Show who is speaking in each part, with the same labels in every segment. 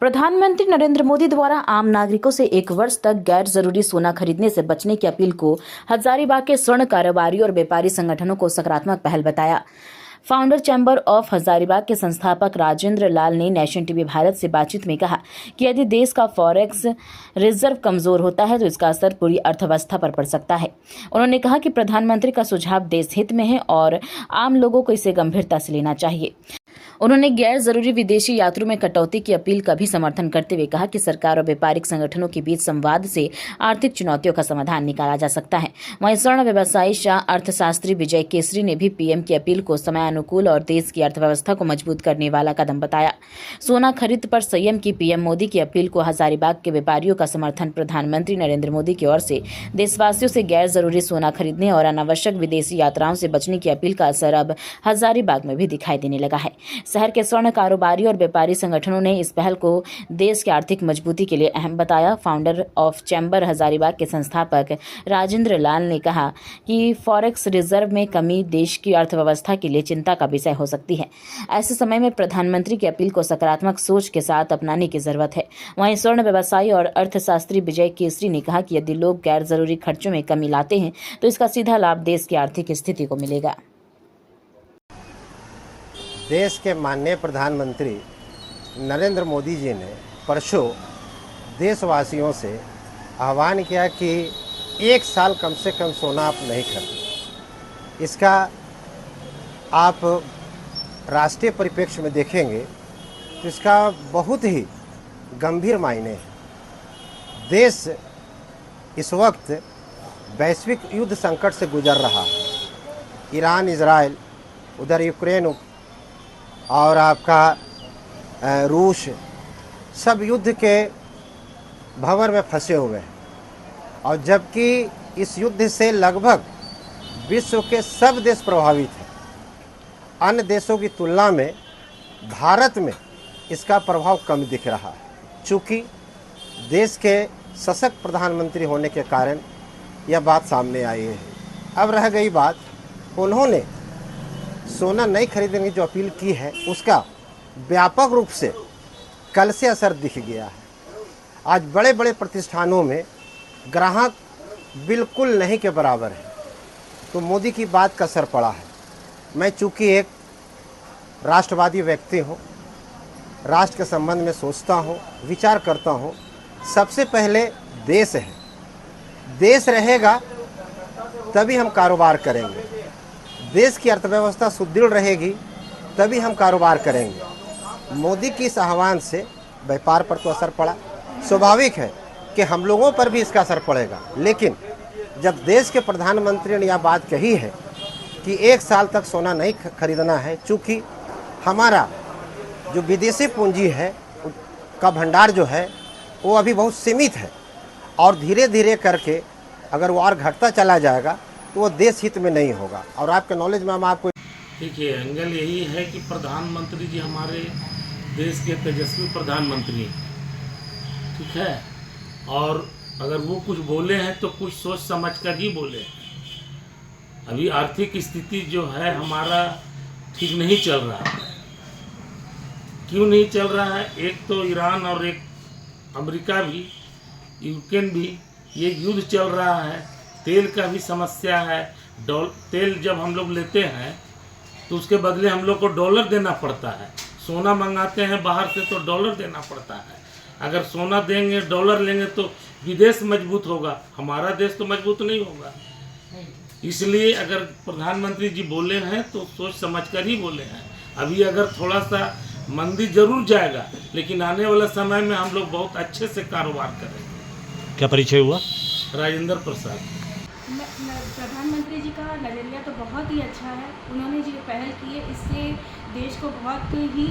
Speaker 1: प्रधानमंत्री नरेंद्र मोदी द्वारा आम नागरिकों से 1 वर्ष तक गैर जरूरी सोना खरीदने से बचने की अपील को हजारीबाग के स्वर्ण कारोबारी और व्यापारी संगठनों को सकारात्मक पहल बताया। फाउंडर चैम्बर ऑफ हजारीबाग के संस्थापक राजेंद्र लाल ने नेशन टीवी भारत से बातचीत में कहा कि यदि देश का फॉरेक्स रिजर्व कमजोर होता है तो इसका असर पूरी अर्थव्यवस्था पर पड़ सकता है। उन्होंने कहा कि प्रधानमंत्री का सुझाव देश हित में है और आम लोगों को इसे गंभीरता से लेना चाहिए। उन्होंने गैर जरूरी विदेशी यात्रियों में कटौती की अपील का भी समर्थन करते हुए कहा कि सरकार और व्यापारिक संगठनों के बीच संवाद से आर्थिक चुनौतियों का समाधान निकाला जा सकता है। वहीं स्वर्ण व्यवसायी शाह अर्थशास्त्री विजय केसरी ने भी पीएम की अपील को समयानुकूल और देश की अर्थव्यवस्था को मजबूत करने वाला कदम बताया। सोना खरीद पर संयम की पीएम मोदी की अपील को हजारीबाग के व्यापारियों का समर्थन प्रधानमंत्री नरेंद्र मोदी की ओर से देशवासियों से गैर जरूरी सोना खरीदने और अनावश्यक विदेशी यात्राओं से बचने की अपील का असर अब हजारीबाग में भी दिखाई देने लगा है। शहर के स्वर्ण कारोबारी और व्यापारी संगठनों ने इस पहल को देश की आर्थिक मजबूती के लिए अहम बताया। फाउंडर ऑफ चैम्बर हजारीबाग के संस्थापक राजेंद्र लाल ने कहा कि फॉरेक्स रिजर्व में कमी देश की अर्थव्यवस्था के लिए चिंता का विषय हो सकती है। ऐसे समय में प्रधानमंत्री की अपील को सकारात्मक सोच के साथ अपनाने की जरूरत है। वहीं स्वर्ण व्यवसायी और अर्थशास्त्री विजय केसरी ने कहा कि यदि लोग गैर जरूरी खर्चों में कमी लाते हैं तो इसका सीधा लाभ देश की आर्थिक स्थिति को मिलेगा।
Speaker 2: देश के माननीय प्रधानमंत्री नरेंद्र मोदी जी ने परसों देशवासियों से आह्वान किया कि 1 साल कम से कम सोना आप नहीं खरीदें। इसका आप राष्ट्रीय परिप्रेक्ष्य में देखेंगे तो इसका बहुत ही गंभीर मायने है। देश इस वक्त वैश्विक युद्ध संकट से गुजर रहा है। ईरान, इजराइल, उधर यूक्रेन और आपका रूस सब युद्ध के भंवर में फंसे हुए हैं और जबकि इस युद्ध से लगभग विश्व के सब देश प्रभावित हैं। अन्य देशों की तुलना में भारत में इसका प्रभाव कम दिख रहा है। चूँकि देश के सशक्त प्रधानमंत्री होने के कारण यह बात सामने आई है। अब रह गई बात, उन्होंने सोना नहीं खरीदने की जो अपील की है उसका व्यापक रूप से कल से असर दिख गया है। आज बड़े बड़े प्रतिष्ठानों में ग्राहक बिल्कुल नहीं के बराबर है, तो मोदी की बात का असर पड़ा है। मैं चूँकि एक राष्ट्रवादी व्यक्ति हूँ, राष्ट्र के संबंध में सोचता हूँ, विचार करता हूँ। सबसे पहले देश है, देश रहेगा तभी हम कारोबार करेंगे। देश की अर्थव्यवस्था सुदृढ़ रहेगी तभी हम कारोबार करेंगे। मोदी की इस आह्वान से व्यापार पर तो असर पड़ा, स्वाभाविक है कि हम लोगों पर भी इसका असर पड़ेगा। लेकिन जब देश के प्रधानमंत्री ने यह बात कही है कि 1 साल तक सोना नहीं खरीदना है, चूँकि हमारा जो विदेशी पूंजी है का भंडार जो है वो अभी बहुत सीमित है और धीरे धीरे करके अगर वो और घटता चला जाएगा तो वो देश हित में नहीं होगा। और आपके नॉलेज में हम आपको
Speaker 3: देखिए, एंगल यही है कि प्रधानमंत्री जी हमारे देश के तेजस्वी प्रधानमंत्री, ठीक है, और अगर वो कुछ बोले हैं तो कुछ सोच समझ कर ही बोले। अभी आर्थिक स्थिति जो है हमारा ठीक नहीं चल रहा है। क्यों नहीं चल रहा है? एक तो ईरान और एक अमेरिका भी, यूक्रेन भी, ये युद्ध चल रहा है। तेल का भी समस्या है। तेल जब हम लोग लेते हैं तो उसके बदले हम लोग को डॉलर देना पड़ता है। सोना मंगाते हैं बाहर से तो डॉलर देना पड़ता है। अगर सोना देंगे, डॉलर लेंगे तो विदेश मजबूत होगा, हमारा देश तो मजबूत नहीं होगा। इसलिए अगर प्रधानमंत्री जी बोले हैं तो सोच समझकर ही बोले हैं। अभी अगर थोड़ा सा मंदी जरूर जाएगा, लेकिन आने वाला समय में हम लोग बहुत अच्छे से कारोबार करेंगे।
Speaker 4: क्या परिचय हुआ?
Speaker 3: राजेंद्र प्रसाद।
Speaker 5: प्रधानमंत्री जी का नज़रिया तो बहुत ही अच्छा है। उन्होंने जो पहल की है इससे देश को बहुत ही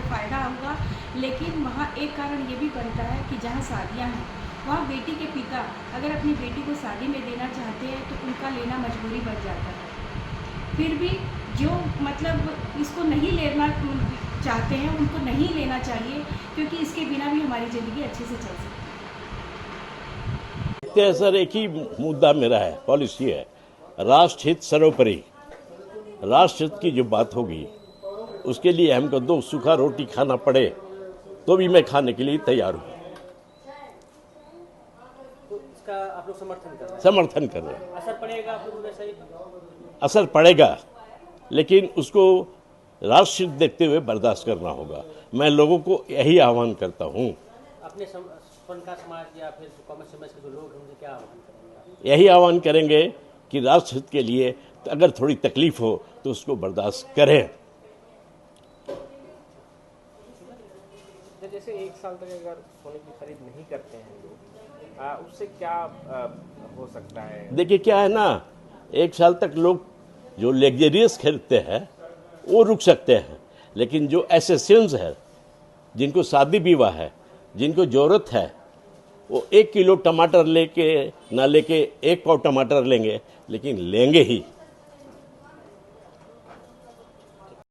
Speaker 5: फ़ायदा होगा। लेकिन वहाँ एक कारण ये भी बनता है कि जहाँ शादियाँ हैं वहाँ बेटी के पिता अगर अपनी बेटी को शादी में देना चाहते हैं तो उनका लेना मजबूरी बन जाता है। फिर भी जो इसको नहीं लेना चाहते हैं उनको नहीं लेना चाहिए, क्योंकि इसके बिना भी हमारी ज़िंदगी अच्छे से चल सकती है।
Speaker 4: सर, एक ही मुद्दा मेरा है, पॉलिसी है, राष्ट्र हित सर्वोपरि। राष्ट्र हित की जो बात होगी उसके लिए हमको 2 सूखा रोटी खाना पड़े तो भी मैं खाने के लिए तैयार हूँ।
Speaker 6: तो इसका आप लोग समर्थन कर रहे हैं,
Speaker 4: समर्थन कर रहे हैं।
Speaker 6: असर पड़ेगा आप लोग वैसा ही?
Speaker 4: असर पड़ेगा, लेकिन उसको राष्ट्र हित देखते हुए बर्दाश्त करना होगा। मैं लोगों को यही आह्वान करता हूँ,
Speaker 6: अपने स्वर्ण समाज या फिर कॉमर्स समाज के जो लोग हैं उनसे क्या आह्वान करेंगे?
Speaker 4: यही आह्वान करेंगे कि राष्ट्र हित के लिए अगर थोड़ी तकलीफ हो तो उसको बर्दाश्त करें।
Speaker 7: जैसे 1 साल तक अगर सोने की खरीद नहीं करते हैं लोग, उससे क्या हो सकता है?
Speaker 4: देखिए क्या है ना, 1 साल तक लोग जो लग्जरियस खरीदते हैं वो रुक सकते हैं, लेकिन जो एसेंशियल्स है, जिनको शादी विवाह है, जिनको ज़रूरत है, वो 1 किलो टमाटर लेके ना लेके 1 पाव टमाटर लेंगे, लेकिन लेंगे ही।